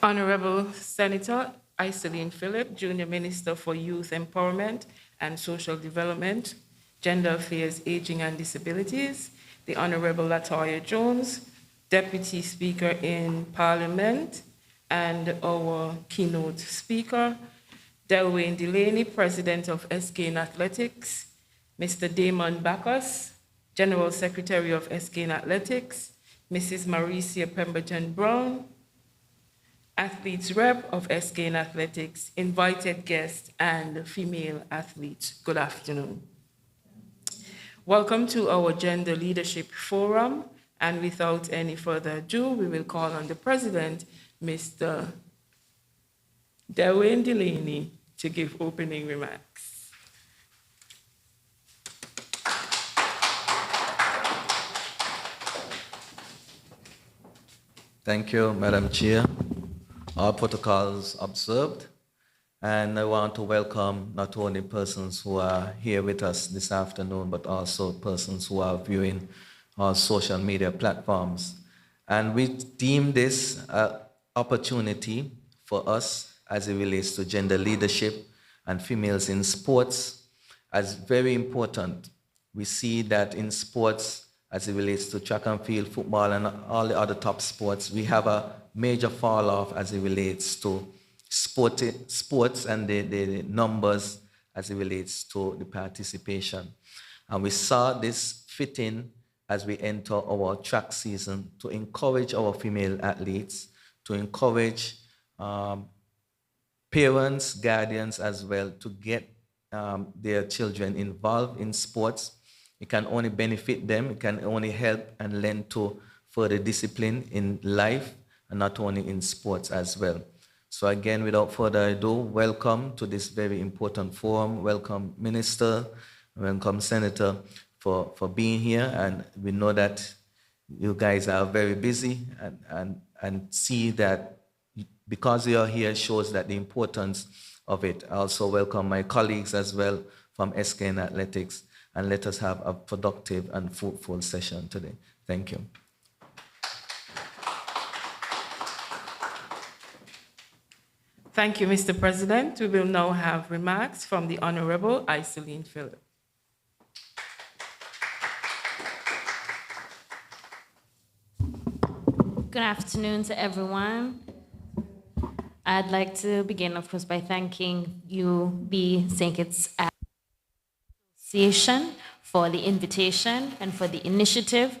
Honorable Senator Isalean Phillip, Junior Minister for Youth Empowerment and Social Development, Gender Affairs, Aging and Disabilities, the Honorable Latoya Jones, Deputy Speaker in Parliament, and our keynote speaker, Delwayne Delaney, President of SKN Athletics, Mr. Damon Bacchus, General Secretary of SKN Athletics, Mrs. Maricia Pemberton Brown, Athletes Rep of SKN Athletics, invited guests, and female athletes. Good afternoon. Welcome to our Gender Leadership Forum, and without any further ado, we will call on the President, Mr. Delwayne Delaney, to give opening remarks. Thank you, Madam Chair. All protocols observed, and I want to welcome not only persons who are here with us this afternoon, but also persons who are viewing our social media platforms. And we deem this an opportunity for us as it relates to gender leadership and females in sports as very important. We see that in sports, as it relates to track and field, football, and all the other top sports, we have a major fall off as it relates to sports and the numbers as it relates to the participation. And we saw this fit in as we enter our track season to encourage our female athletes, to encourage parents, guardians as well, to get their children involved in sports. It can only benefit them, it can only help and lend to further discipline in life, and not only in sports as well. So again, without further ado, welcome to this very important forum. Welcome, Minister, welcome, Senator, for being here. And we know that you guys are very busy, and see that because you are here shows that the importance of it. I also welcome my colleagues as well from SKN Athletics, and let us have a productive and fruitful session today. Thank you. Thank you, Mr. President. We will now have remarks from the Honorable Isalean Phillip. Good afternoon to everyone. I'd like to begin, of course, by thanking you, the St. Kitts Association, for the invitation and for the initiative.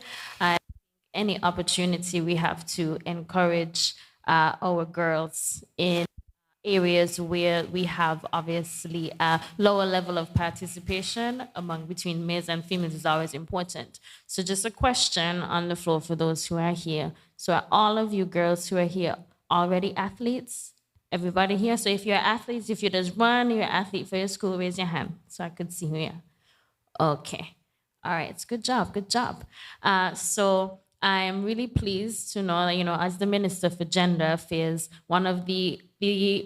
Any opportunity we have to encourage our girls in areas where we have obviously a lower level of participation between males and females is always important. So just a question on the floor for those who are here. So are all of you girls who are here already athletes? Everybody here? So if you're athletes, if you just run, you're an athlete for your school, raise your hand so I could see who you are. Okay. All right. Good job. Good job. So I am really pleased to know that, as the Minister for Gender Affairs, one of the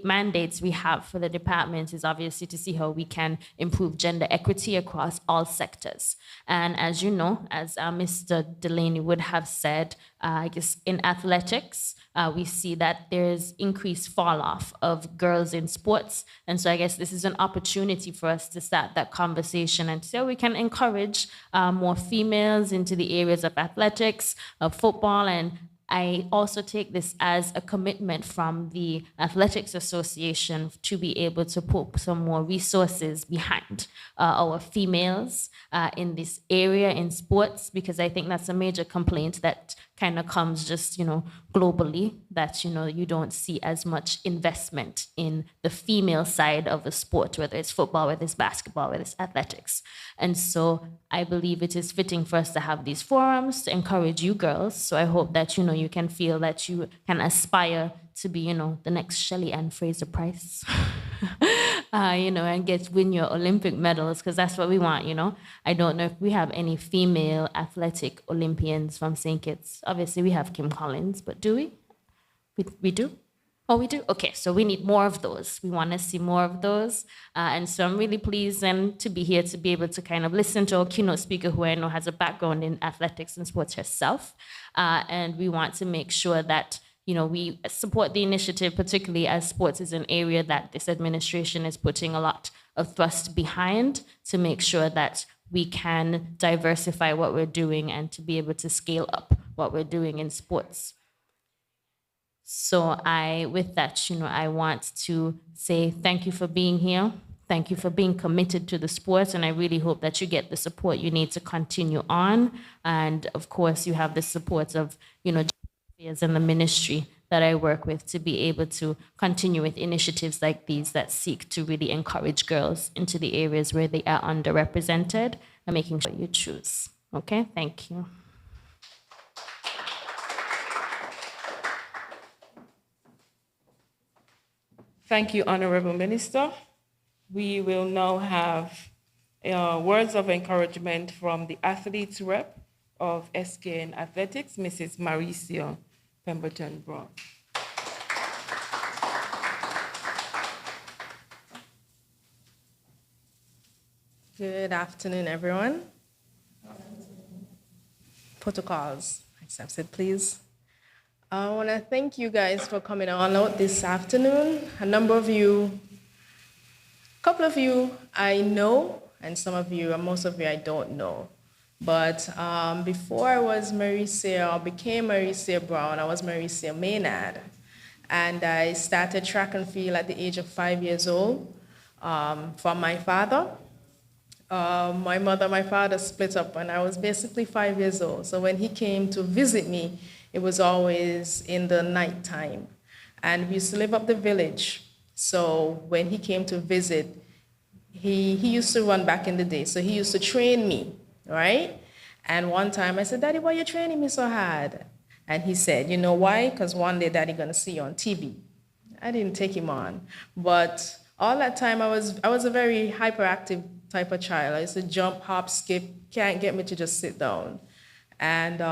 mandates we have for the department is obviously to see how we can improve gender equity across all sectors. And as you know, as Mr. Delaney would have said, I guess in athletics, we see that there's increased fall off of girls in sports. And so I guess this is an opportunity for us to start that conversation and so we can encourage more females into the areas of athletics, of football, and I also take this as a commitment from the Athletics Association to be able to put some more resources behind our females in this area in sports, because I think that's a major complaint that kind of comes just, globally, that, you don't see as much investment in the female side of a sport, whether it's football, whether it's basketball, whether it's athletics. And so I believe it is fitting for us to have these forums to encourage you girls. So I hope that, you can feel that you can aspire to be, the next Shelley Ann Fraser Price, and win your Olympic medals, because that's what we want, I don't know if we have any female athletic Olympians from St. Kitts. Obviously, we have Kim Collins, but do we? We do? Oh, we do? Okay, so we need more of those. We want to see more of those. And so I'm really pleased to be here to be able to kind of listen to our keynote speaker, who I know has a background in athletics and sports herself. And we want to make sure that we support the initiative, particularly as sports is an area that this administration is putting a lot of thrust behind to make sure that we can diversify what we're doing and to be able to scale up what we're doing in sports. So with that, I want to say thank you for being here. Thank you for being committed to the sport, and I really hope that you get the support you need to continue on. And of course, you have the support of, affairs and the ministry that I work with to be able to continue with initiatives like these that seek to really encourage girls into the areas where they are underrepresented and making sure you choose. Okay, thank you. Thank you, Honorable Minister. We will now have words of encouragement from the athletes rep of SKN Athletics, Mrs. Maricia Pemberton Brown. Good afternoon, everyone. Protocols, accepted, please. I want to thank you guys for coming on out this afternoon. A couple of you I know, and some of you, and most of you I don't know. But before I was became Maricia Brown, I was Maricia Maynard. And I started track and field at the age of 5 years old from my father. My mother and my father split up when I was basically 5 years old. So when he came to visit me, it was always in the nighttime. And we used to live up the village. So when he came to visit, he used to run back in the day. So he used to train me, right? And one time I said, Daddy, why are you training me so hard? And he said, you know why? Because one day Daddy gonna see you on TV. I didn't take him on. But all that time I was a very hyperactive type of child. I used to jump, hop, skip, can't get me to just sit down. And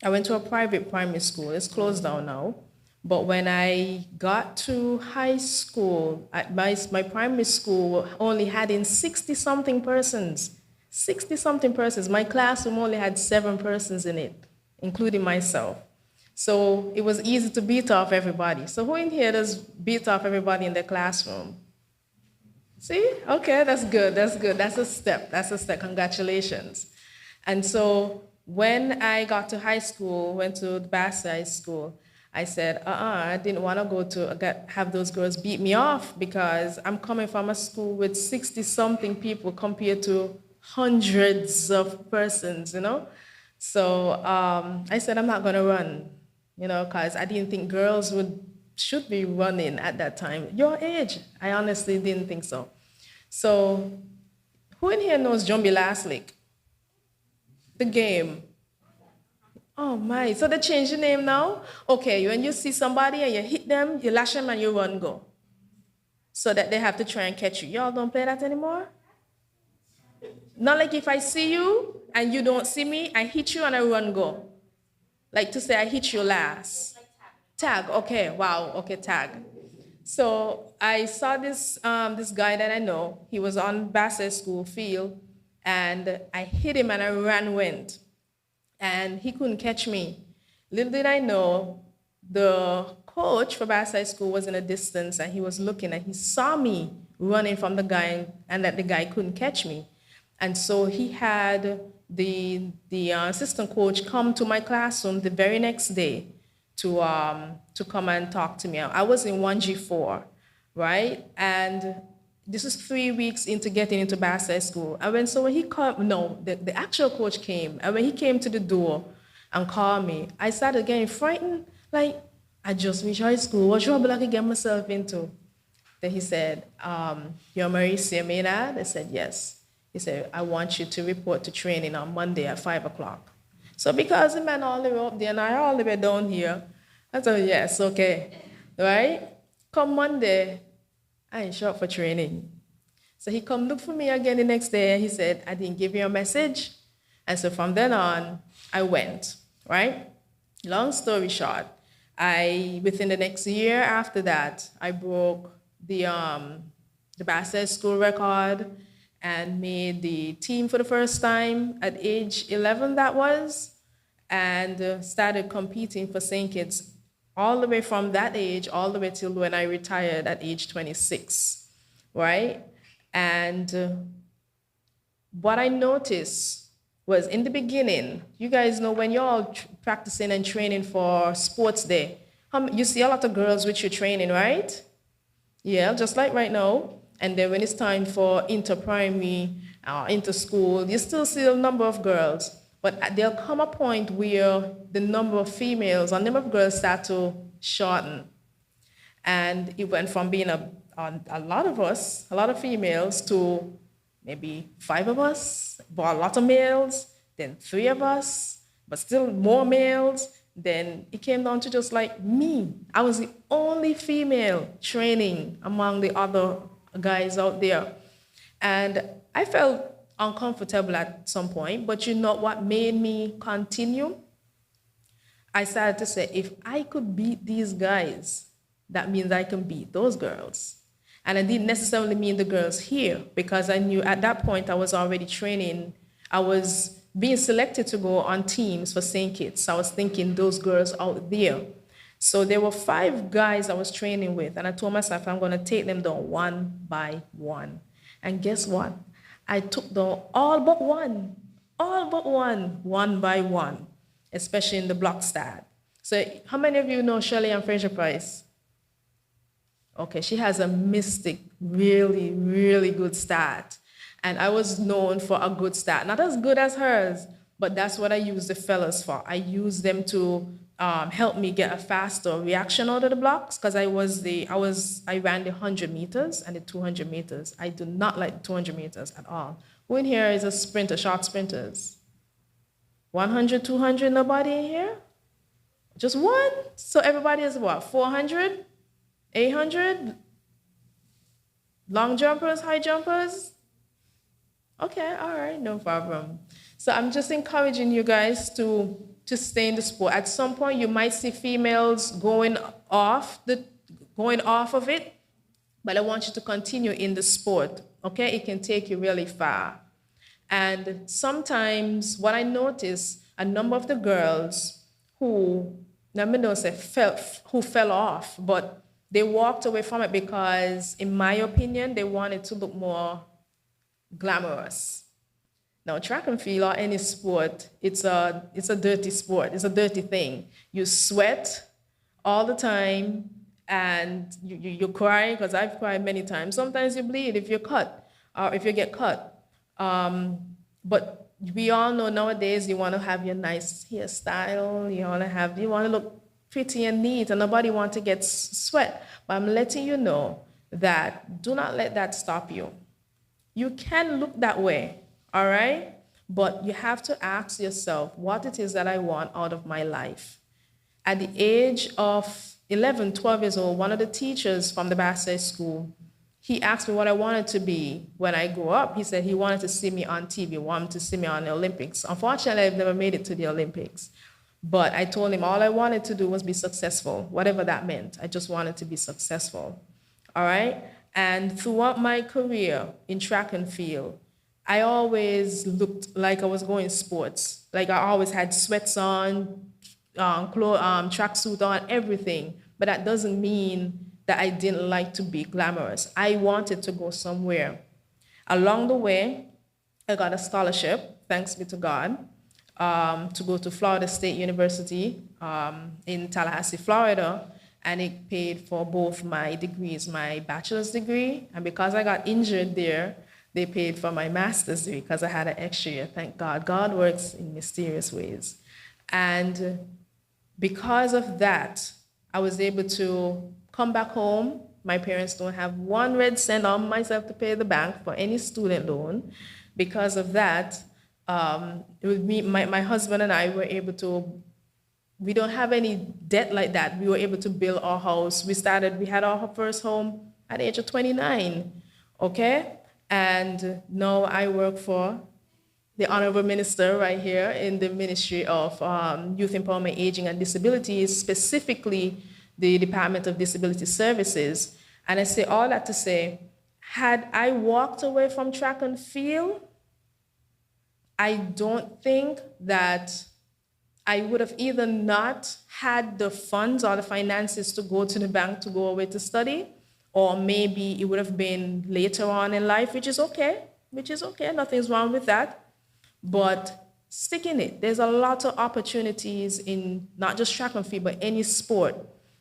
I went to a private primary school. It's closed down now. But when I got to high school, my primary school only had 60-something persons. 60-something persons. My classroom only had 7 persons in it, including myself. So it was easy to beat off everybody. So who in here does beat off everybody in the classroom? See? Okay, that's good, that's good. That's a step, congratulations. And so when I got to high school, went to the Bass High School, I said, I didn't want to go to have those girls beat me off because I'm coming from a school with 60-something people compared to hundreds of persons, So I said, I'm not going to run, because I didn't think girls should be running at that time. Your age, I honestly didn't think so. So who in here knows Jumbie Last Lick? The game. Oh my, so they changed the name now? Okay, when you see somebody and you hit them, you lash them and you run go. So that they have to try and catch you. Y'all don't play that anymore? Not like if I see you and you don't see me, I hit you and I run go. Like to say I hit you last. Tag, okay, wow, okay, tag. So I saw this guy that I know. He was on Bassett School field and I hit him and I went. And he couldn't catch me. Little did I know, the coach for Bass High School was in a distance and he was looking and he saw me running from the guy and that the guy couldn't catch me. And so he had the assistant coach come to my classroom the very next day to come and talk to me. I was in 1G4, right? And this is 3 weeks into getting into Bass High School. And when the actual coach came. And when he came to the door and called me, I started getting frightened. Like, I just reached high school. What trouble I could get myself into? Then he said, you're Maricia Maynard? I said, yes. He said, I want you to report to training on Monday at 5 o'clock. So because the man all the way up there and I all the way down here, I said, yes, okay. Right? Come Monday, I ain't show up for training. So he come look for me again the next day. He said, I didn't give you a message. And so from then on, I went, right? Long story short, within the next year after that, I broke the Bassett School record and made the team for the first time at age 11, that was. and started competing for St. Kitts all the way from that age, all the way till when I retired at age 26, right? And what I noticed was in the beginning, you guys know when you're all practicing and training for sports day, you see a lot of girls with you training, right? Yeah, just like right now. And then when it's time for inter-primary, inter-school, you still see a number of girls. But there'll come a point where the number of females or number of girls start to shorten. And it went from being a lot of us, a lot of females, to maybe 5 of us, but a lot of males, then 3 of us, but still more males. Then it came down to just like me. I was the only female training among the other guys out there. And I felt uncomfortable at some point, but you know what made me continue? I started to say, if I could beat these guys, that means I can beat those girls. And I didn't necessarily mean the girls here, because I knew at that point I was already training. I was being selected to go on teams for St. Kitts. I was thinking those girls out there. So there were 5 guys I was training with, and I told myself I'm going to take them down one by one. And guess what? I took down all but one by one, especially in the block start. So how many of you know Shirley-Ann Fraser-Price? Okay, she has a mystic, really, really good start. And I was known for a good start. Not as good as hers, but that's what I use the fellas for. I use them to help me get a faster reaction out of the blocks, because I ran the 100 meters and the 200 meters. I do not like the 200 meters at all. Who in here is a sprinter, short sprinters? 100, 200, nobody in here? Just one? So everybody is what, 400? 800? Long jumpers, high jumpers? Okay, all right, no problem. So I'm just encouraging you guys to stay in the sport. At some point, you might see females going off of it, but I want you to continue in the sport, okay? It can take you really far. And sometimes what I notice, a number of the girls who fell off, but they walked away from it because, in my opinion, they wanted to look more glamorous. Now, track and field or any sport, it's a dirty sport. It's a dirty thing. You sweat all the time, and you cry, because I've cried many times. Sometimes you bleed if you're cut, or if you get cut. But we all know nowadays you want to have your nice hairstyle. You want to look pretty and neat, and nobody wants to get sweat. But I'm letting you know that do not let that stop you. You can look that way, all right? But you have to ask yourself what it is that I want out of my life. At the age of 11, 12 years old, one of the teachers from the Bassett School, he asked me what I wanted to be when I grew up. He said he wanted to see me on TV, wanted to see me on the Olympics. Unfortunately, I've never made it to the Olympics. But I told him all I wanted to do was be successful, whatever that meant. I just wanted to be successful, all right? And throughout my career in track and field, I always looked like I was going sports. Like I always had sweats on, tracksuit on, everything. But that doesn't mean that I didn't like to be glamorous. I wanted to go somewhere. Along the way, I got a scholarship, thanks be to God, to go to Florida State University in Tallahassee, Florida. And it paid for both my degrees, my bachelor's degree, and because I got injured there, they paid for my master's degree because I had an extra year, thank God. God works in mysterious ways. And because of that, I was able to come back home. My parents don't have 1 red cent on myself to pay the bank for any student loan. Because of that, my husband and I were able to, we don't have any debt like that. We were able to build our house. We had our first home at the age of 29, okay? And now I work for the Honorable Minister right here in the Ministry of Youth Empowerment, Aging and Disabilities, specifically the Department of Disability Services. And I say all that to say, had I walked away from track and field, I don't think that I would have either not had the funds or the finances to go to the bank to go away to study, or maybe it would have been later on in life, which is okay, nothing's wrong with that. But stick in it. There's a lot of opportunities in not just track and field, but any sport.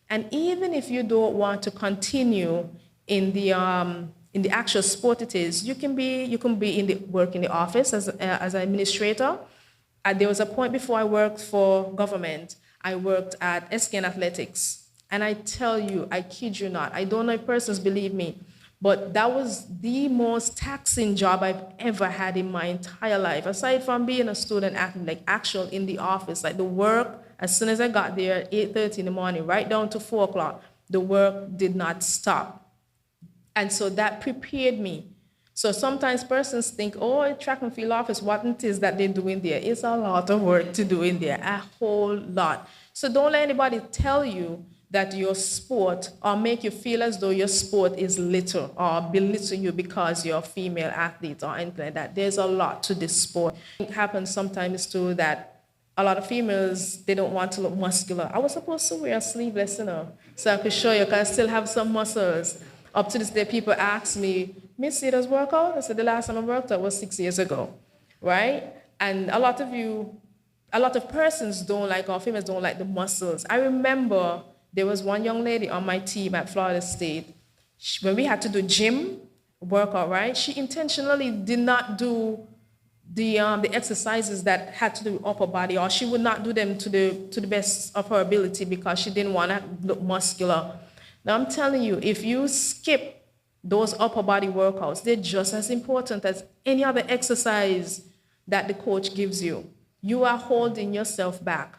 And even if you don't want to continue in the actual sport it is, you can work in the office as an administrator. There was a point before I worked for government, I worked at SKN Athletics. And I tell you, I kid you not, I don't know if persons believe me, but that was the most taxing job I've ever had in my entire life. Aside from being a student athlete, like actual in the office, like the work, as soon as I got there at 8:30 in the morning, right down to 4 o'clock, the work did not stop. And so that prepared me. So sometimes persons think, oh, track and field office, what it is that they do in there. It's a lot of work to do in there, a whole lot. So don't let anybody tell you that your sport, or make you feel as though your sport is little, or belittle you because you're a female athlete or anything like that. There's a lot to this sport. It happens sometimes too that a lot of females, they don't want to look muscular. I was supposed to wear a sleeveless, so I could show you, because I still have some muscles. Up to this day, people ask me, Miss, you does work out? I said, the last time I worked out was 6 years ago, right? And a lot of persons don't like, or females don't like the muscles. I remember there was one young lady on my team at Florida State. When we had to do gym workout, right? She intentionally did not do the exercises that had to do with upper body, or she would not do them to the best of her ability because she didn't want to look muscular. Now I'm telling you, if you skip those upper body workouts, they're just as important as any other exercise that the coach gives you. You are holding yourself back.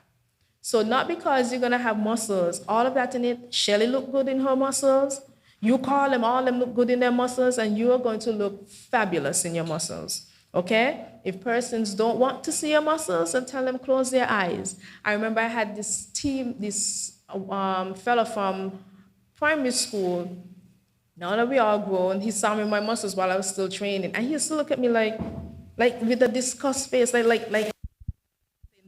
So not because you're going to have muscles, all of that in it. Shelly looked good in her muscles. You call them, all of them look good in their muscles, and you are going to look fabulous in your muscles. Okay? If persons don't want to see your muscles, then tell them close their eyes. I remember I had this fella from primary school. Now that we all grown, he saw me in my muscles while I was still training, and he used to look at me like with a disgust face, like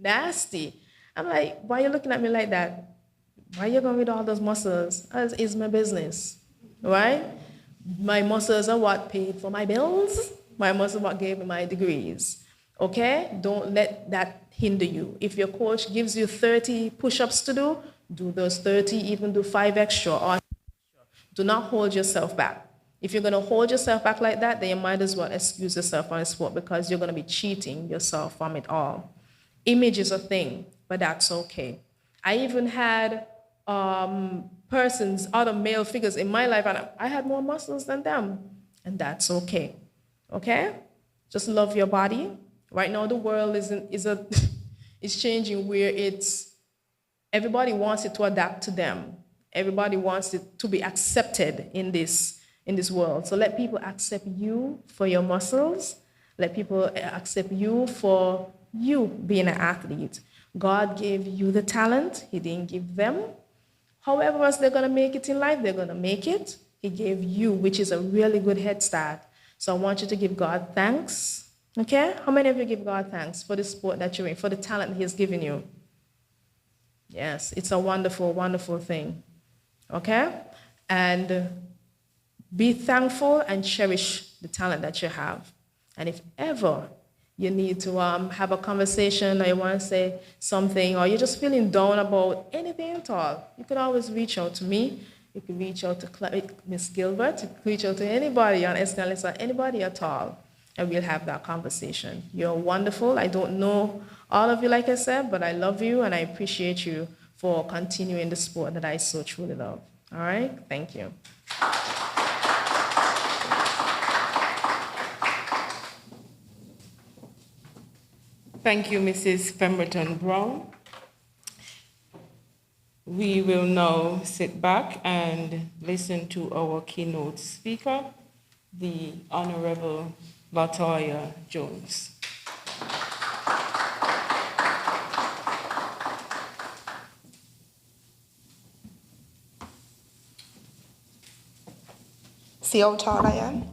nasty. I'm like, why are you looking at me like that? Why are you going with all those muscles? It's my business, right? My muscles are what paid for my bills. My muscles are what gave me my degrees, okay? Don't let that hinder you. If your coach gives you 30 push-ups to do those 30, even do 5 extra. Or do not hold yourself back. If you're going to hold yourself back like that, then you might as well excuse yourself from the sport, because you're going to be cheating yourself from it all. Image is a thing, but that's okay. I even had other male figures in my life, and I had more muscles than them, and that's okay. Okay? Just love your body. Right now, the world is changing where everybody wants it to adapt to them. Everybody wants it to be accepted in this world. So let people accept you for your muscles. Let people accept you for you being an athlete. God gave you the talent. He didn't give them. However else they're going to make it in life, they're going to make it. He gave you, which is a really good head start. So I want you to give God thanks. Okay? How many of you give God thanks for the sport that you're in, for the talent He has given you? Yes, it's a wonderful, wonderful thing. Okay? And be thankful and cherish the talent that you have. And if ever you need to have a conversation, or you want to say something, or you're just feeling down about anything at all, you could always reach out to me. You could reach out to Miss Gilbert. You could reach out to anybody on SKN or anybody at all, and we'll have that conversation. You're wonderful. I don't know all of you, like I said, but I love you, and I appreciate you for continuing the sport that I so truly love. All right? Thank you. Thank you, Mrs. Pemberton Brown. We will now sit back and listen to our keynote speaker, the Honorable Latoya Jones. See how tall I am?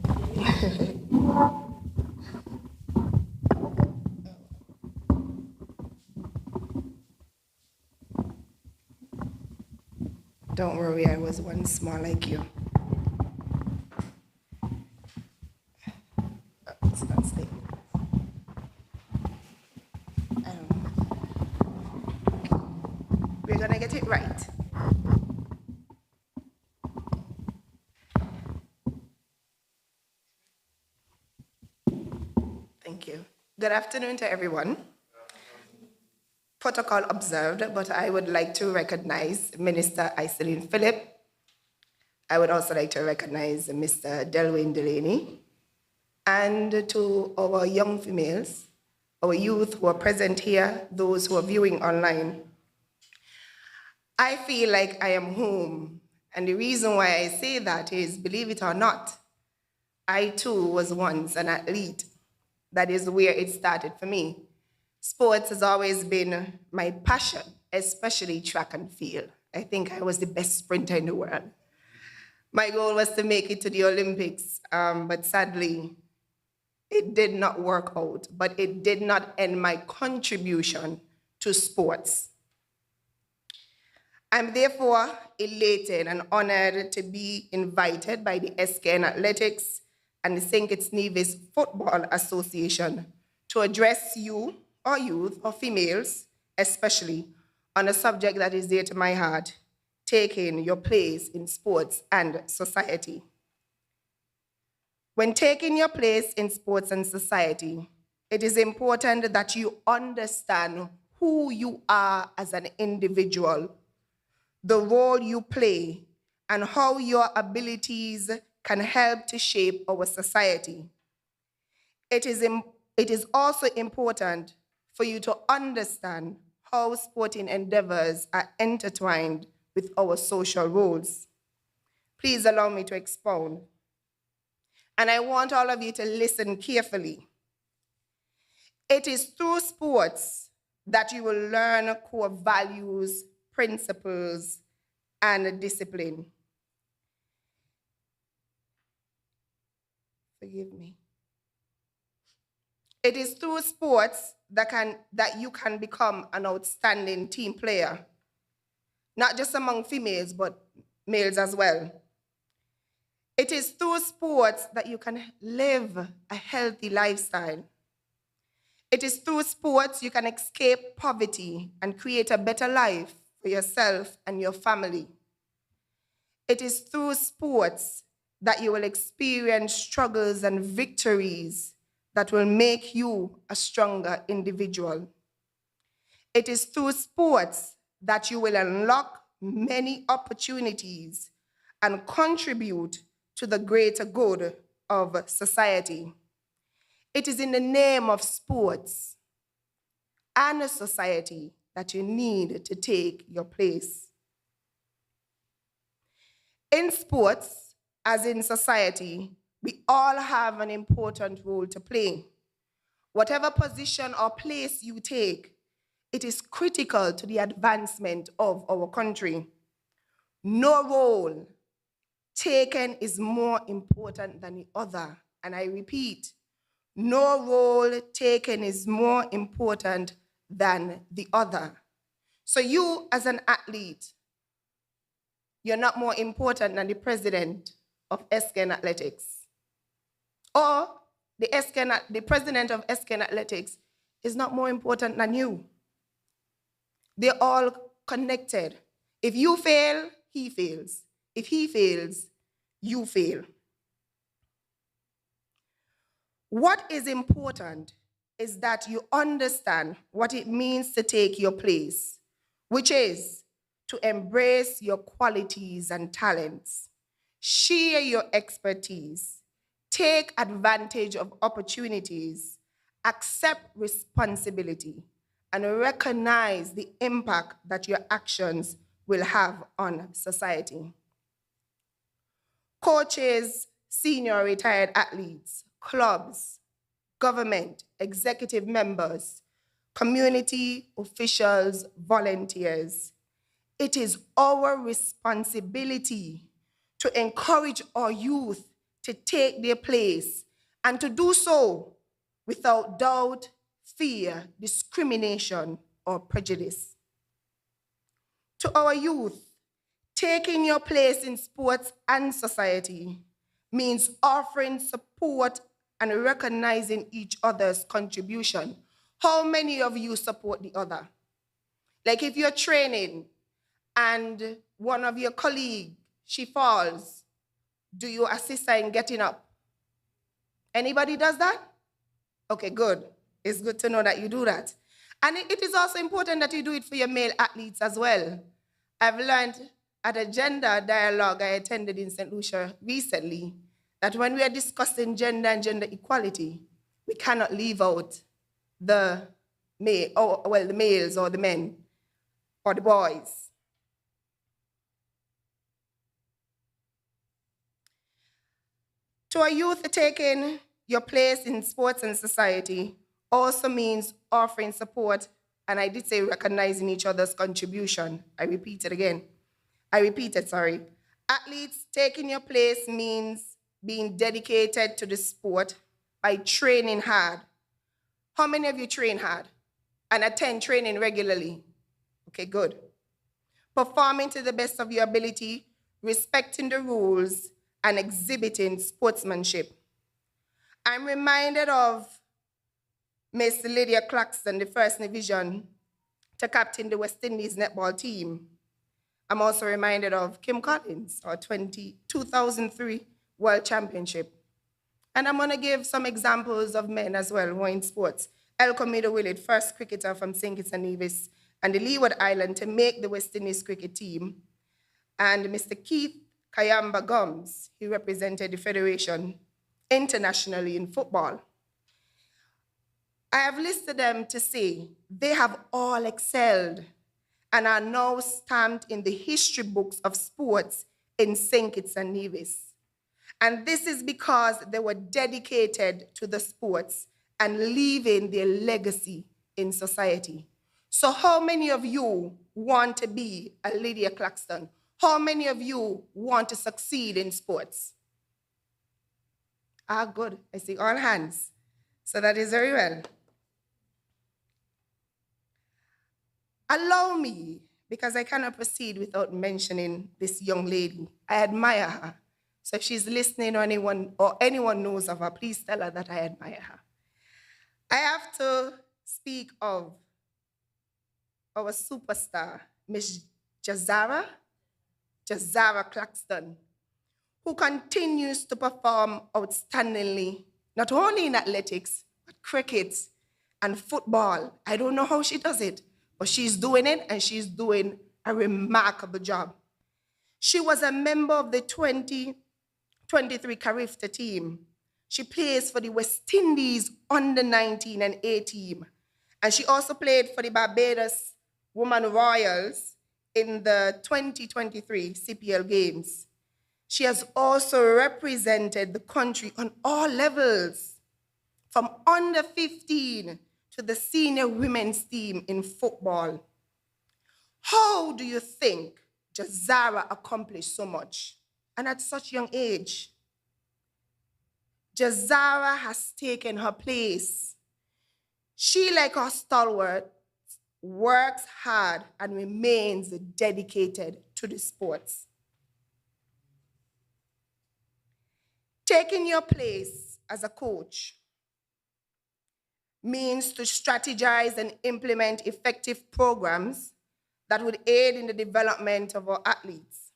was once more like you. It's not staying. We're gonna get it right. Thank you. Good afternoon to everyone. Protocol observed, but I would like to recognize Minister Isalean Phillip. I would also like to recognize Mr. Delwyn Delaney, and to our young females, our youth who are present here, those who are viewing online. I feel like I am home, and the reason why I say that is, believe it or not, I too was once an athlete. That is where it started for me. Sports has always been my passion, especially track and field. I think I was the best sprinter in the world. My goal was to make it to the Olympics, but sadly, it did not work out, but it did not end my contribution to sports. I'm therefore elated and honored to be invited by the SKN Athletics and the St. Kitts Nevis Football Association to address you, or youth, or females, especially, on a subject that is dear to my heart, taking your place in sports and society. When taking your place in sports and society, it is important that you understand who you are as an individual, the role you play, and how your abilities can help to shape our society. It is also important for you to understand how sporting endeavors are intertwined with our social roles. Please allow me to expound. And I want all of you to listen carefully. It is through sports that you will learn core values, principles, and discipline. Forgive me. It is through sports that you can become an outstanding team player, not just among females, but males as well. It is through sports that you can live a healthy lifestyle. It is through sports you can escape poverty and create a better life for yourself and your family. It is through sports that you will experience struggles and victories that will make you a stronger individual. It is through sports that you will unlock many opportunities and contribute to the greater good of society. It is in the name of sports and society that you need to take your place. In sports, as in society, we all have an important role to play. Whatever position or place you take, it is critical to the advancement of our country. No role taken is more important than the other. And I repeat, no role taken is more important than the other. So you, as an athlete, you're not more important than the president of SKN Athletics. Or the president of SKN Athletics is not more important than you. They're all connected. If you fail, he fails. If he fails, you fail. What is important is that you understand what it means to take your place, which is to embrace your qualities and talents, share your expertise, take advantage of opportunities, accept responsibility, and recognize the impact that your actions will have on society. Coaches, senior retired athletes, clubs, government, executive members, community officials, volunteers. It is our responsibility to encourage our youth to take their place and to do so without doubt, fear, discrimination, or prejudice. To our youth, Taking your place in sports and society means offering support and recognizing each other's contribution. How many of you support the other? Like if you're training and one of your colleagues, she falls, do you assist her in getting up? Anybody does that? Okay, good. It's good to know that you do that. And it is also important that you do it for your male athletes as well. I've learned at a gender dialogue I attended in St. Lucia recently that when we are discussing gender and gender equality, we cannot leave out the the males or the men or the boys. To our youth, taking your place in sports and society also means offering support, and I did say recognizing each other's contribution. I repeat it, sorry. Athletes, taking your place means being dedicated to the sport by training hard. How many of you train hard and attend training regularly? Okay, good. Performing to the best of your ability, respecting the rules, and exhibiting sportsmanship. I'm reminded of Miss Lydia Claxton, the first division, to captain the West Indies netball team. I'm also reminded of Kim Collins, our 2003 World Championship. And I'm gonna give some examples of men as well who are in sports. Elcomido Willett, first cricketer from St. Kitts and Nevis and the Leeward Island to make the West Indies cricket team. And Mr. Keith Kayamba Gomes, he represented the Federation internationally in football. I have listed them to say they have all excelled and are now stamped in the history books of sports in St. Kitts and Nevis. And this is because they were dedicated to the sports and leaving their legacy in society. So how many of you want to be a Lydia Claxton? How many of you want to succeed in sports? Ah, good. I see all hands. So that is very well. Allow me, because I cannot proceed without mentioning this young lady. I admire her. So if she's listening or anyone knows of her, please tell her that I admire her. I have to speak of our superstar, Miss Jazara Claxton, who continues to perform outstandingly, not only in athletics, but cricket and football. I don't know how she does it, but she's doing it, and she's doing a remarkable job. She was a member of the 2023 Carifta team. She plays for the West Indies under 19 and A team. And she also played for the Barbados Women Royals in the 2023 CPL Games. She has also represented the country on all levels, from under 15 to the senior women's team in football. How do you think Jazara accomplished so much, and at such young age? Jazara has taken her place. She, like her stalwart, works hard and remains dedicated to the sports. Taking your place as a coach means to strategize and implement effective programs that would aid in the development of our athletes.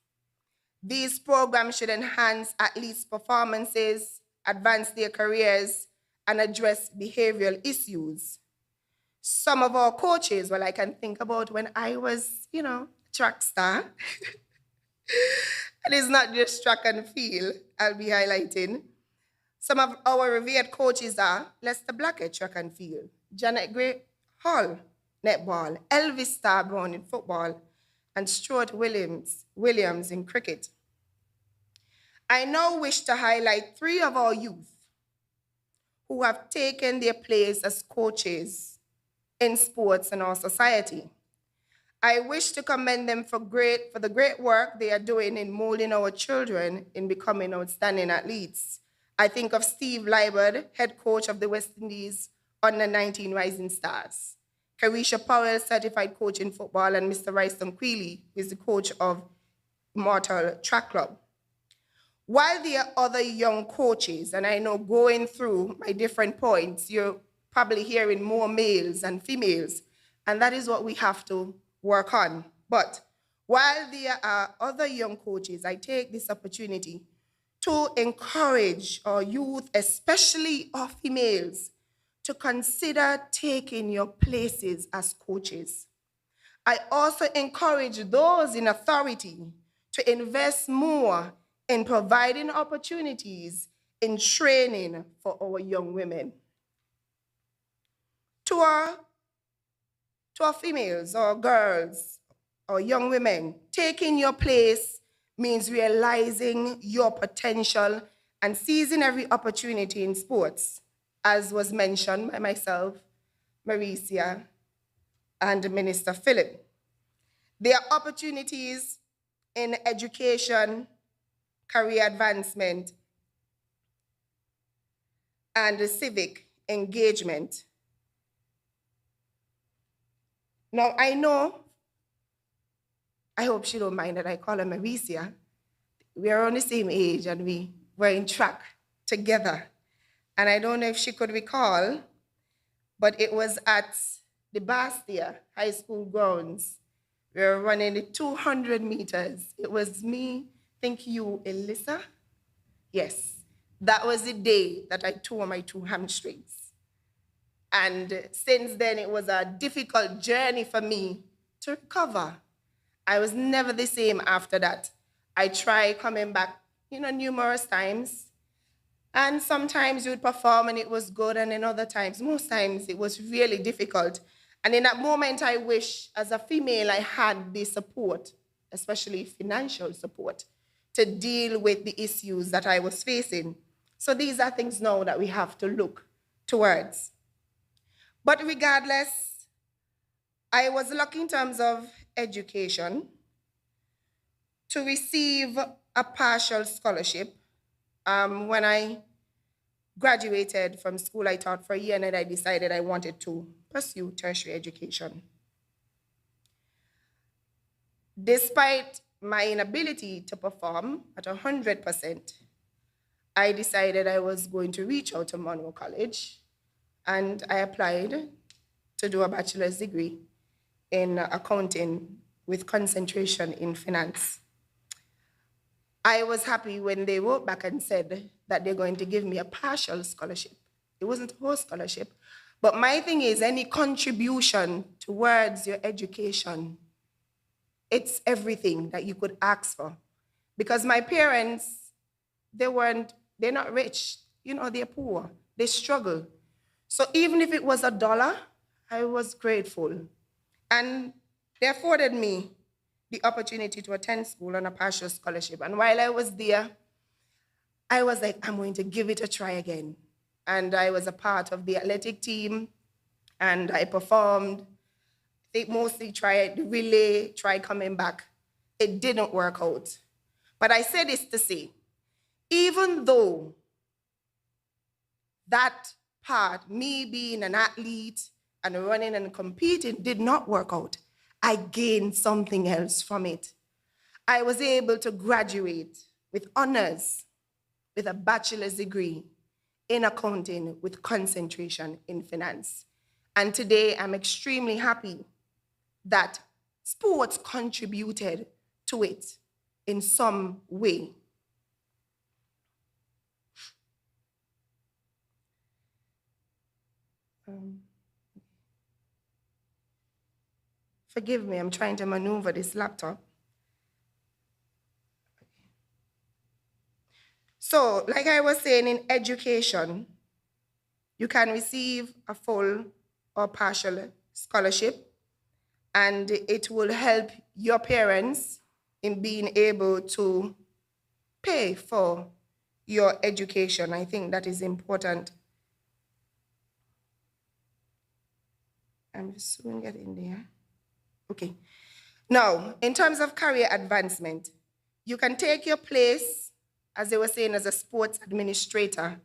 These programs should enhance athletes' performances, advance their careers, and address behavioral issues. Some of our coaches, well, I can think about when I was, track star. And it's not just track and field I'll be highlighting. Some of our revered coaches are Lester Blackett, track and field, Janet Gray Hall, netball, Elvis Star Brown in football, and Stuart Williams in cricket. I now wish to highlight 3 of our youth who have taken their place as coaches in sports in our society. I wish to commend them for the great work they are doing in molding our children in becoming outstanding athletes. I think of Steve Liebert, head coach of the West Indies under 19 Rising Stars, Carisha Powell, certified coach in football, and Mr. Ryston Quealy, who is the coach of Immortal Track Club. While there are other young coaches, and I know going through my different points, you're probably hearing more males and females, and that is what we have to work on. But while there are other young coaches, I take this opportunity to encourage our youth, especially our females, to consider taking your places as coaches. I also encourage those in authority to invest more in providing opportunities in training for our young women. To our females or girls or young women, taking your place means realizing your potential and seizing every opportunity in sports, as was mentioned by myself, Maricia, and Minister Phillip. There are opportunities in education, career advancement, and civic engagement. Now, I know, I hope she don't mind that I call her Maricia. We are on the same age and we were in track together. And I don't know if she could recall, but it was at the Bastia High School grounds. We were running the 200 meters. It was me, think you, Elissa? Yes, that was the day that I tore my 2 hamstrings. And since then, it was a difficult journey for me to recover. I was never the same after that. I tried coming back, numerous times. And sometimes you would perform and it was good, and then other times, most times, it was really difficult. And in that moment, I wish, as a female, I had the support, especially financial support, to deal with the issues that I was facing. So these are things now that we have to look towards. But regardless, I was lucky in terms of education to receive a partial scholarship. When I graduated from school, I taught for a year, and then I decided I wanted to pursue tertiary education. Despite my inability to perform at 100%, I decided I was going to reach out to Monroe College, and I applied to do a bachelor's degree in accounting with concentration in finance. I was happy when they wrote back and said that they're going to give me a partial scholarship. It wasn't a whole scholarship. But my thing is, any contribution towards your education, it's everything that you could ask for. Because my parents, they're not rich. They're poor. They struggle. So even if it was $1, I was grateful. And they afforded me the opportunity to attend school on a partial scholarship. And while I was there, I was like, I'm going to give it a try again. And I was a part of the athletic team, and I performed. They mostly tried the relay, tried coming back. It didn't work out. But I say this to say, even though that part, me being an athlete and running and competing, did not work out, I gained something else from it. I was able to graduate with honors, with a bachelor's degree in accounting with concentration in finance. And today, I'm extremely happy that sports contributed to it in some way. Forgive me, I'm trying to maneuver this laptop. So, like I was saying, in education, you can receive a full or partial scholarship, and it will help your parents in being able to pay for your education. I think that is important. I'm soon getting there. Okay. Now, in terms of career advancement, you can take your place, as they were saying, as a sports administrator,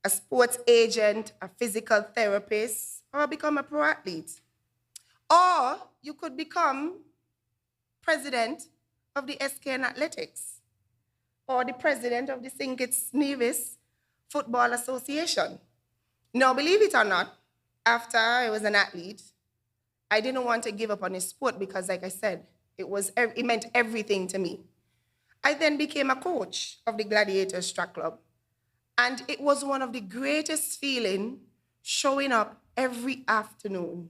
a sports agent, a physical therapist, or become a pro athlete. Or you could become president of the SKN Athletics or the president of the St. Kitts Nevis Football Association. Now, believe it or not, after I was an athlete, I didn't want to give up on the sport because, like I said, it meant everything to me. I then became a coach of the Gladiators Track Club. And it was one of the greatest feelings showing up every afternoon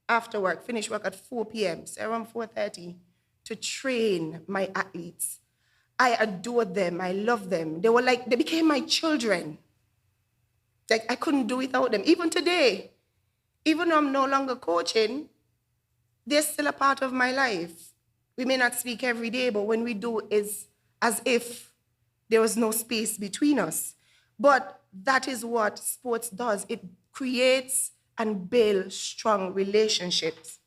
after work, finish work at 4 p.m., so around 4:30, to train my athletes. I adored them. I loved them. They became my children. Like, I couldn't do without them. Even today, even though I'm no longer coaching, they're still a part of my life. We may not speak every day, but when we do, it's as if there was no space between us. But that is what sports does. It creates and builds strong relationships.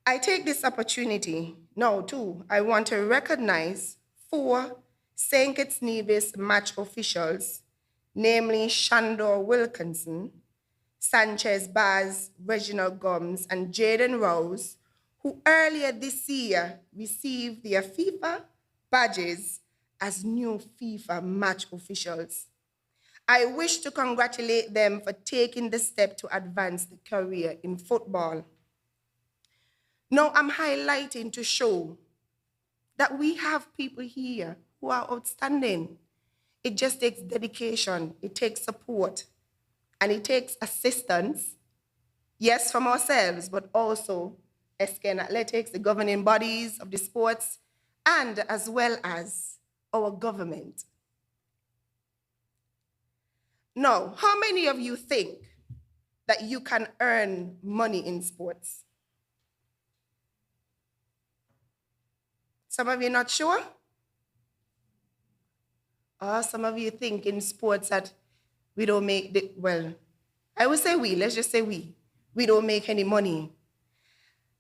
I take this opportunity now, too. I want to recognize 4 St. Kitts Nevis match officials, namely Shandor Wilkinson, Sanchez Baz, Reginald Gomes, and Jaden Rose, who earlier this year received their FIFA badges as new FIFA match officials. I wish to congratulate them for taking the step to advance the career in football. Now, I'm highlighting to show that we have people here who are outstanding. It just takes dedication, it takes support, and it takes assistance, yes, from ourselves, but also SKN Athletics, the governing bodies of the sports, and as well as our government. Now, how many of you think that you can earn money in sports? Some of you not sure? Or some of you think in sports that we don't make, well, I would say we, let's just say we don't make any money.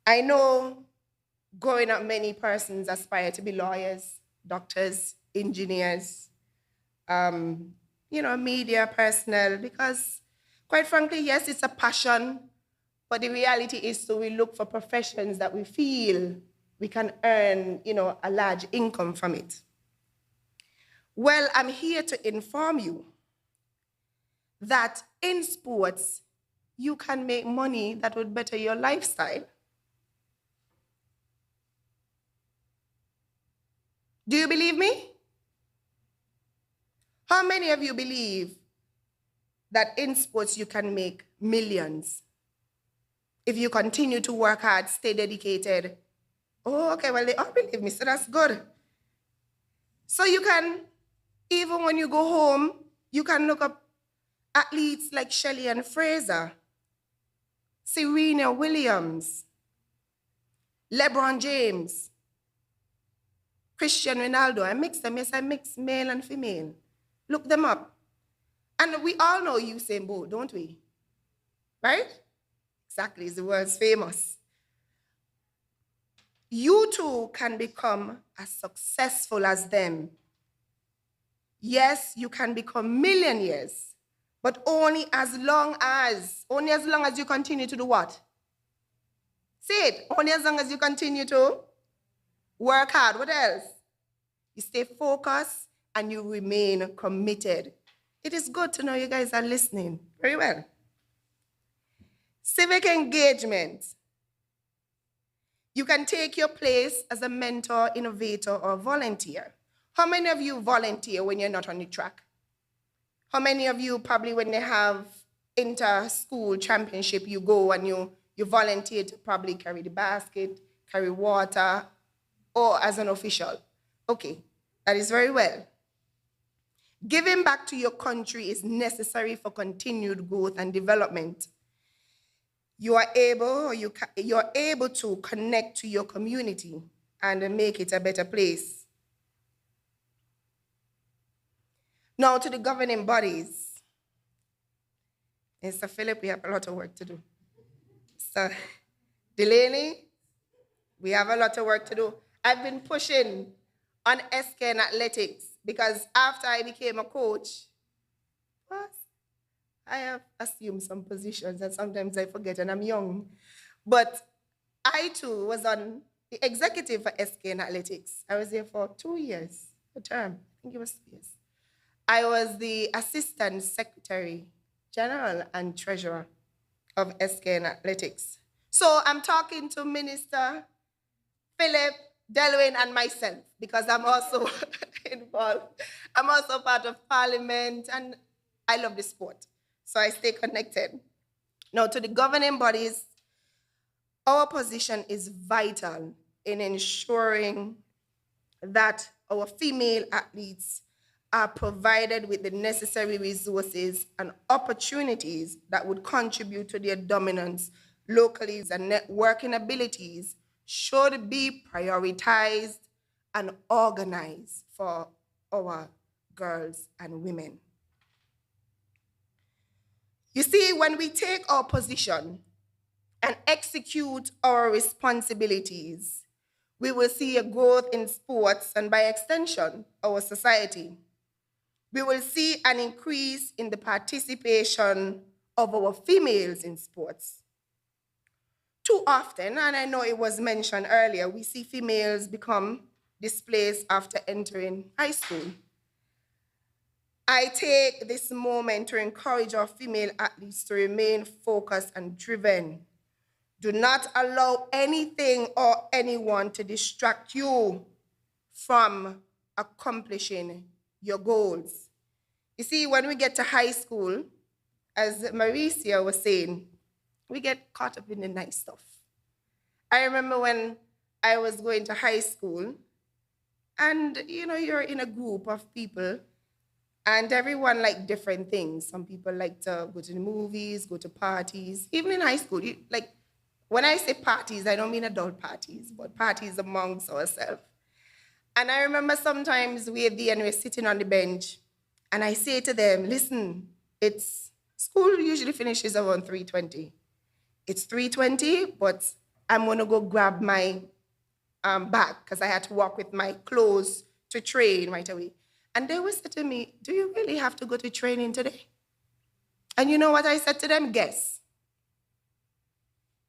I know growing up, many persons aspire to be lawyers, doctors, engineers, media personnel, because quite frankly, yes, it's a passion, but the reality is, so we look for professions that we feel we can earn, a large income from it. Well, I'm here to inform you that in sports, you can make money that would better your lifestyle. Do you believe me? How many of you believe that in sports you can make millions if you continue to work hard, stay dedicated? Oh, okay, well, they all believe me, so that's good. So you can, even when you go home, you can look up athletes like Shelley and Fraser, Serena Williams, LeBron James, Cristiano Ronaldo. I mix them, yes, I mix male and female. Look them up. And we all know Usain Bolt, don't we? Right? Exactly, he's the world's famous. You too can become as successful as them. Yes, you can become millionaires, but only as long as you continue to do what? Say it, only as long as you continue to work hard. What else? You stay focused and you remain committed. It is good to know you guys are listening very well. Civic engagement. You can take your place as a mentor, innovator, or volunteer. How many of you volunteer when you're not on the track? How many of you probably when they have inter-school championship, you go and you volunteer to probably carry the basket, carry water, or as an official? Okay, that is very well. Giving back to your country is necessary for continued growth and development. You're able to connect to your community and make it a better place. Now to the governing bodies. Mr. Phillip, we have a lot of work to do. So, Delaney, we have a lot of work to do. I've been pushing on SKN Athletics because after I became a coach, I have assumed some positions and sometimes I forget and I'm young. But I too was on the executive for SKN Athletics. I was there for 2 years, a term. I think it was 2 years. I was the Assistant Secretary General and Treasurer of SKN Athletics. So I'm talking to Minister Phillip, Delwyn, and myself because I'm also involved. I'm also part of Parliament, and I love the sport. So I stay connected. Now, to the governing bodies, our position is vital in ensuring that our female athletes are provided with the necessary resources and opportunities that would contribute to their dominance locally, and networking abilities should be prioritized and organized for our girls and women. You see, when we take our position and execute our responsibilities, we will see a growth in sports and, by extension, our society. We will see an increase in the participation of our females in sports. Too often, and I know it was mentioned earlier, we see females become displaced after entering high school. I take this moment to encourage our female athletes to remain focused and driven. Do not allow anything or anyone to distract you from accomplishing your goals. You see, when we get to high school, as Maricia was saying, we get caught up in the nice stuff. I remember when I was going to high school, and you're in a group of people, and everyone like different things. Some people like to go to the movies, go to parties. Even in high school, when I say parties, I don't mean adult parties, but parties amongst ourselves. And I remember sometimes we're sitting on the bench, and I say to them, listen, school usually finishes around 3:20. It's 3:20, but I'm gonna go grab my bag because I had to walk with my clothes to train right away. And they would say to me, do you really have to go to training today? And you know what I said to them? Guess.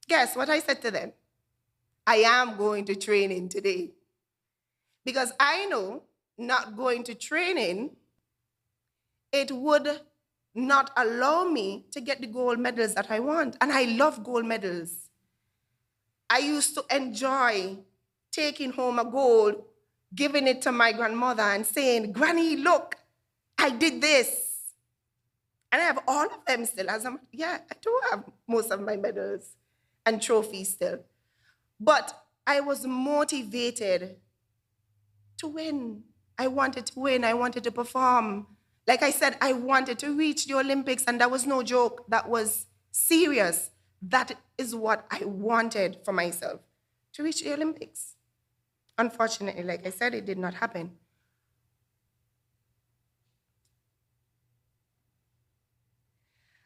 Guess what I said to them? I am going to training today. Because I know not going to training, it would not allow me to get the gold medals that I want. And I love gold medals. I used to enjoy taking home a gold, giving it to my grandmother and saying, Granny, look, I did this. And I have all of them still. I do have most of my medals and trophies still. But I was motivated to win. I wanted to win. I wanted to perform. Like I said, I wanted to reach the Olympics, and that was no joke. That was serious. That is what I wanted for myself, to reach the Olympics. Unfortunately, like I said, it did not happen.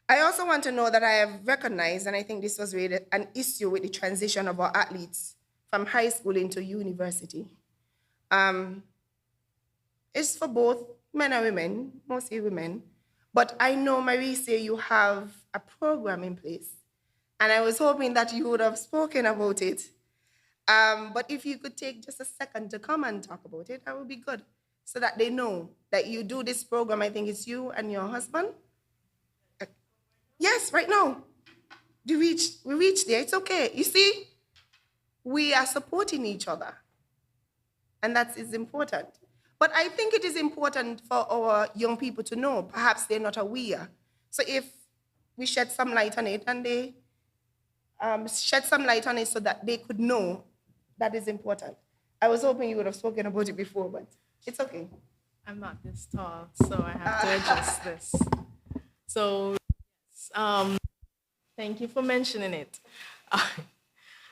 I also want to know that I have recognized, and I think this was really an issue with the transition of our athletes from high school into university. It's for both men and women, mostly women. But I know, Marisa, you have a program in place. And I was hoping that you would have spoken about it. But if you could take just a second to come and talk about it, that would be good. So that they know that you do this program. I think it's you and your husband. Yes, right now. We reach there. It's okay. You see, we are supporting each other. And that is important. But I think it is important for our young people to know. Perhaps they're not aware. So if we shed some light on it, and they shed some light on it so that they could know, that is important. I was hoping you would have spoken about it before, but it's okay. I'm not this tall, so I have to adjust this. So, thank you for mentioning it.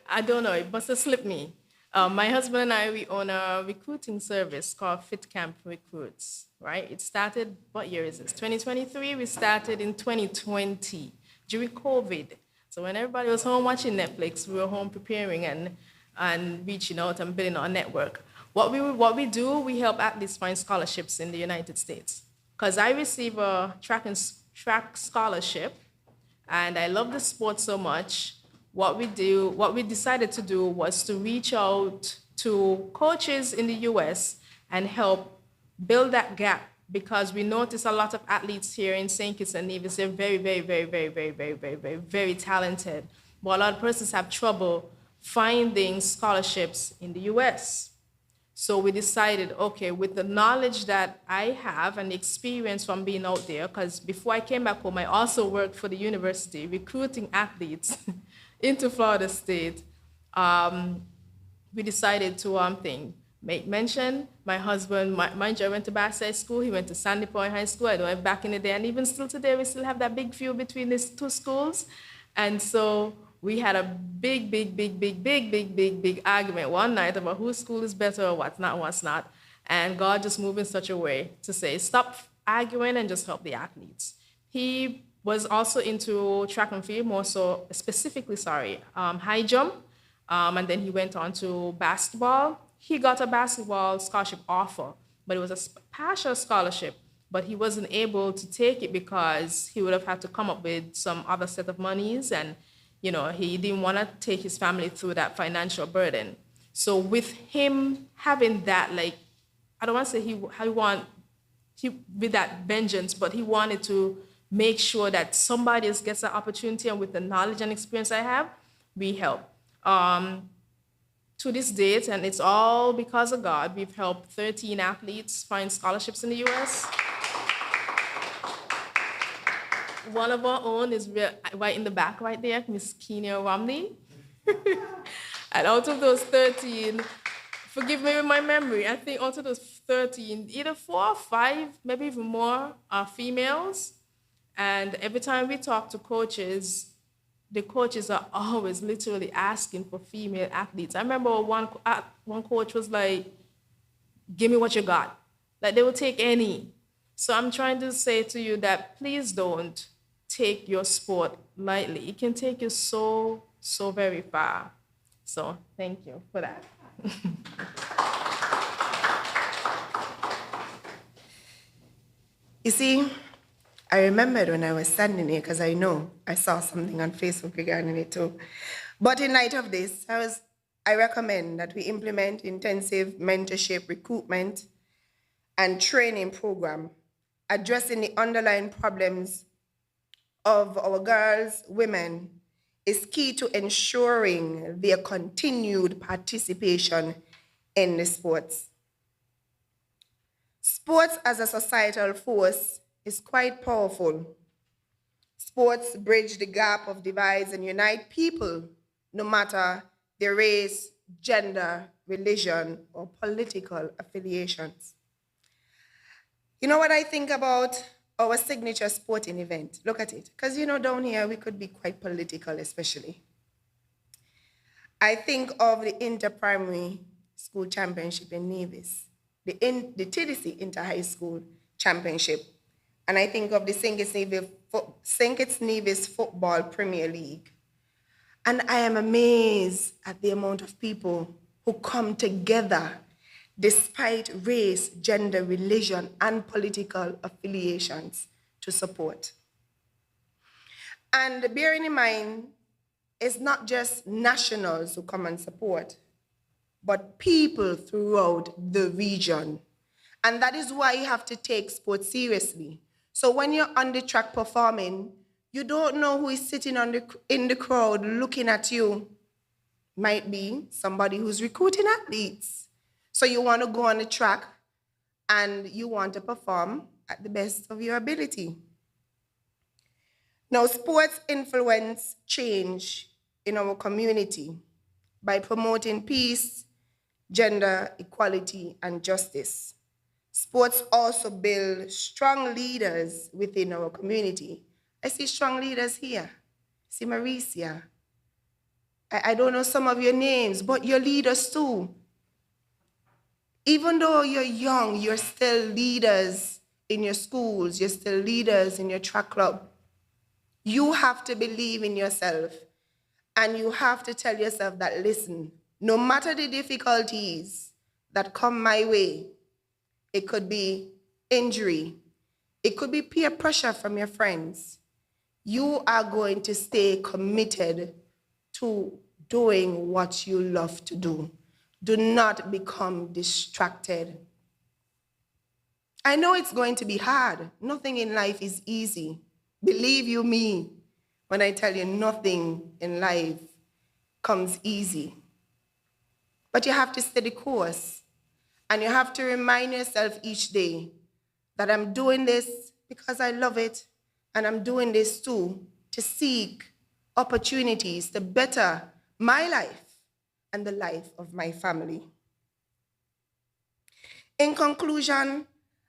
I don't know, it must have slipped me. My husband and I, we own a recruiting service called Fit Camp Recruits, right? It started, what year is this? 2023? We started in 2020, during COVID. So when everybody was home watching Netflix, we were home preparing and reaching out and building our network. What we do, we help athletes find scholarships in the United States. Because I receive a track scholarship, and I love the sport so much. what we decided to do was to reach out to coaches in the US and help build that gap, because we notice a lot of athletes here in St. Kitts and Nevis, they're very, very, very, very, very, very, very, very, very talented. But a lot of persons have trouble finding scholarships in the US. So we decided, okay, with the knowledge that I have and the experience from being out there, because before I came back home, I also worked for the university recruiting athletes into Florida State. We decided to make mention. My husband, mind you, I went to Bayside School. He went to Sandy Point High School. I don't know, back in the day, and even still today, we still have that big feud between these two schools. And so we had a big argument one night about whose school is better or what's not. And God just moved in such a way to say, stop arguing and just help the athletes. He was also into track and field, more so specifically, high jump. And then he went on to basketball. He got a basketball scholarship offer, but it was a partial scholarship. But he wasn't able to take it because he would have had to come up with some other set of monies, and he didn't want to take his family through that financial burden. So with him having that, I don't want to say he with that vengeance, but he wanted to make sure that somebody else gets that opportunity, and with the knowledge and experience I have, we help. To this date, and it's all because of God, we've helped 13 athletes find scholarships in the US. One of our own is right in the back right there, Miss Kenya Romney. And out of those 13, forgive me with my memory, I think out of those 13, either 4 or 5, maybe even more, are females. And every time we talk to coaches, the coaches are always literally asking for female athletes. I remember one coach was like, give me what you got. Like, they will take any. So I'm trying to say to you that please don't take your sport lightly. It can take you so, so very far. So thank you for that. You see, I remembered when I was standing here, because I know I saw something on Facebook regarding it too. But in light of this, I recommend that we implement intensive mentorship, recruitment, and training program addressing the underlying problems of our girls, women, is key to ensuring their continued participation in the sports. Sports as a societal force is quite powerful. Sports bridge the gap of divides and unite people, no matter their race, gender, religion, or political affiliations. You know what I think about our signature sporting event? Look at it, because down here we could be quite political, especially. I think of the Inter-Primary School Championship in Nevis, the TDC Inter-High School Championship, and I think of the St. Kitts Nevis Football Premier League. And I am amazed at the amount of people who come together despite race, gender, religion, and political affiliations to support. And bearing in mind, it's not just nationals who come and support, but people throughout the region. And that is why you have to take sports seriously. So when you're on the track performing, you don't know who is sitting in the crowd looking at you. Might be somebody who's recruiting athletes. So you want to go on the track and you want to perform at the best of your ability. Now, sports influence change in our community by promoting peace, gender equality, and justice. Sports also build strong leaders within our community. I see strong leaders here. I see Maricia. I don't know some of your names, but you're leaders too. Even though you're young, you're still leaders in your schools, you're still leaders in your track club. You have to believe in yourself, and you have to tell yourself that, listen, no matter the difficulties that come my way, it could be injury, it could be peer pressure from your friends, you are going to stay committed to doing what you love to do. Do not become distracted. I know it's going to be hard. Nothing in life is easy. Believe you me when I tell you nothing in life comes easy. But you have to stay the course, and you have to remind yourself each day that I'm doing this because I love it, and I'm doing this too to seek opportunities to better my life and the life of my family. In conclusion,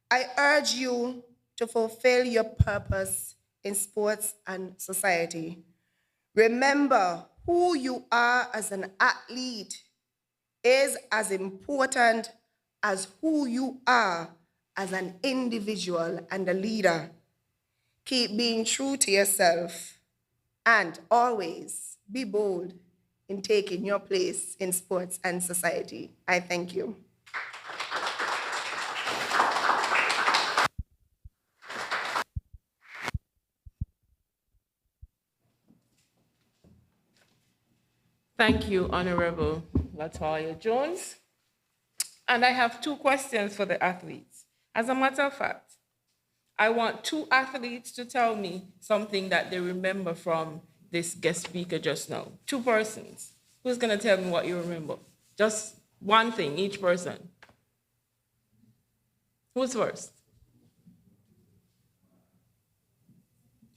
I urge you to fulfill your purpose in sports and society. Remember, who you are as an athlete is as important as who you are as an individual and a leader. Keep being true to yourself and always be bold in taking your place in sports and society. I thank you. Thank you, Honorable Latoya Jones. And I have 2 questions for the athletes. As a matter of fact, I want 2 athletes to tell me something that they remember from this guest speaker just now. 2 persons. Who's going to tell me what you remember? Just one thing, each person. Who's first?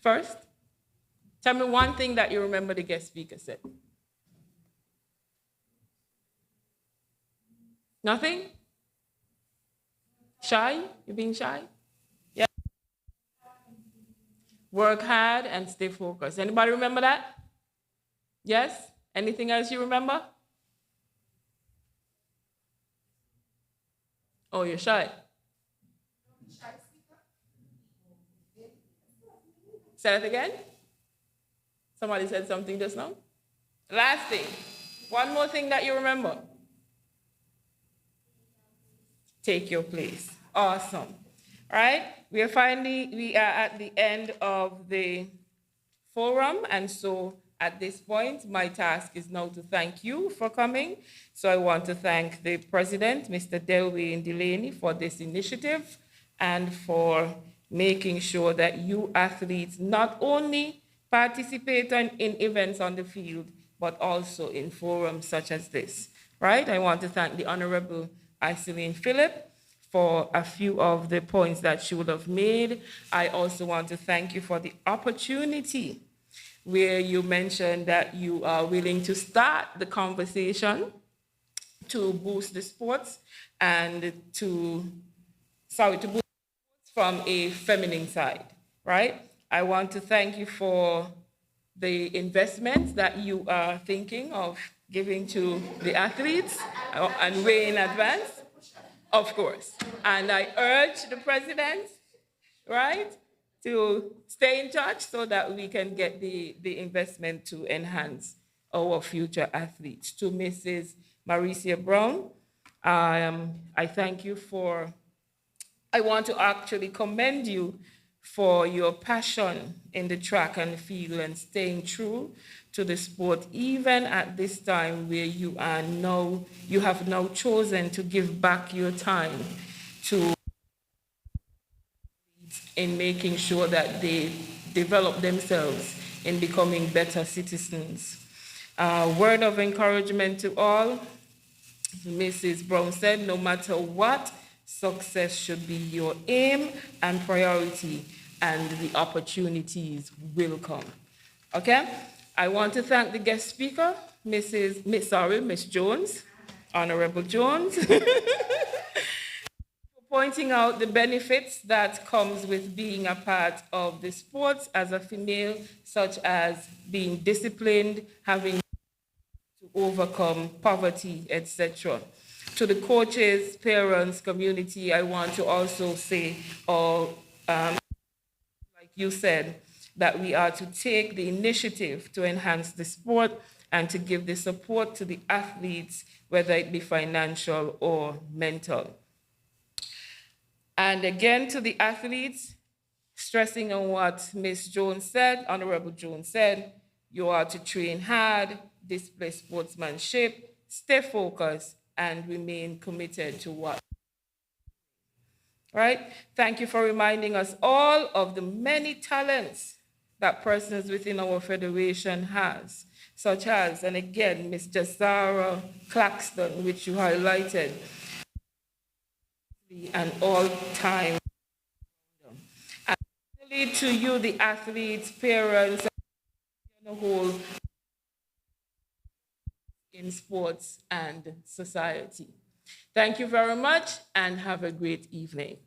First? Tell me one thing that you remember the guest speaker said. Nothing? Shy? You being shy? Yeah. Work hard and stay focused. Anybody remember that? Yes? Anything else you remember? Oh, you're shy. Say that again? Somebody said something just now? Last thing. One more thing that you remember. Take your place. Awesome. All right. We are at the end of the forum. And so at this point, my task is now to thank you for coming. So I want to thank the president, Mr. Delwyn Delaney, for this initiative and for making sure that you athletes not only participate in events on the field, but also in forums such as this, right? I want to thank the Honorable Isalean Phillip for a few of the points that she would have made. I also want to thank you for the opportunity where you mentioned that you are willing to start the conversation to boost the sports and to boost from a feminine side, right? I want to thank you for the investments that you are thinking of giving to the athletes and way in advance, of course. And I urge the president, right, to stay in touch so that we can get the investment to enhance our future athletes. To Mrs. Maricia Brown, I thank you I want to actually commend you for your passion in the track and field and staying true to the sport, even at this time where you have now chosen to give back your time in making sure that they develop themselves in becoming better citizens. Word of encouragement to all. Mrs. Brown said, no matter what, success should be your aim and priority, and the opportunities will come. Okay? I want to thank the guest speaker, Miss Jones, Honorable Jones, for pointing out the benefits that comes with being a part of the sports as a female, such as being disciplined, having to overcome poverty, etc. To the coaches, parents, community, I want to also say, like you said, that we are to take the initiative to enhance the sport and to give the support to the athletes, whether it be financial or mental. And again, to the athletes, stressing on what Ms. Jones said, Honorable Jones said, You are to train hard, display sportsmanship, stay focused, and remain committed to what. Right? Thank you for reminding us all of the many talents that persons within our federation has, such as, and again, Ms. Jasara Claxton, which you highlighted, an all-time. And finally, to you, the athletes, parents, and the whole in sports and society. Thank you very much and have a great evening.